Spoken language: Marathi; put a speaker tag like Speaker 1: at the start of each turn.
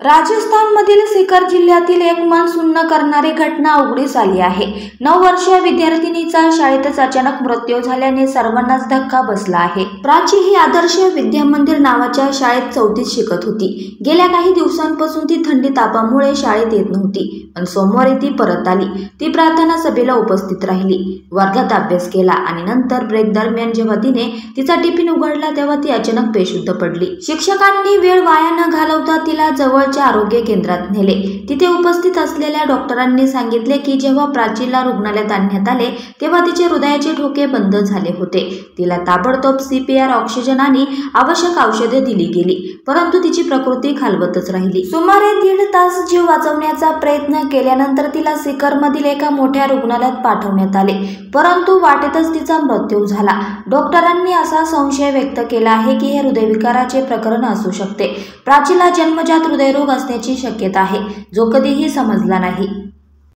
Speaker 1: राजस्थानमधील सीकर जिल्ह्यातील एक मन सुन्न करणारी घटना उघडीस आली आहे। 9 वर्षीय विद्यार्थिनीचा शाळेतच अचानक मृत्यू झाल्याने सर्वांनाच धक्का बसला आहे। प्राची ही आदर्श विद्यामंदिर नावाच्या शाळेत 4थीत शिकत होती। गेल्या काही दिवसांपासून ती थंडी तापामुळे शाळेत येत नव्हती, पण सोमवारी ती परत आली। ती प्रार्थना सभेला उपस्थित राहिली, वर्गात अभ्यास केला आणि नंतर ब्रेक दरम्यान जेव्हा तिने तिचा टिफिन उघडला तेव्हा ती अचानक बेशुद्ध पडली। शिक्षकांनी वेळ वाया न घालवता तिला जवळ आरोग्य केंद्रात नेले। तिथे उपस्थित असलेल्या डॉक्टरांनी सांगितले की जेव्हा प्राचीला रुग्णालयात आणण्यात आले तेव्हा तिचे हृदयाचे ठोके बंद झाले होते। तिला ताबडतोब CPR, ऑक्सिजन आणि आवश्यक औषधे दिली गेली, परंतु तिची प्रकृती खालवतच राहिली। सुमारे 1.5 तास जीव वाचवण्याचा प्रयत्न केल्यानंतर तिला सीकरमधील एका मोठ्या रुग्णालयात पाठवण्यात आले, परंतु वाटेतच तिचा मृत्यू झाला। डॉक्टरांनी असा संशय व्यक्त केला आहे की हे हृदयविकाराचे प्रकरण असू शकते। प्राचीला जन्मजात हृदयरोग असण्याची शक्यता आहे, जो कधीही समजला नाही।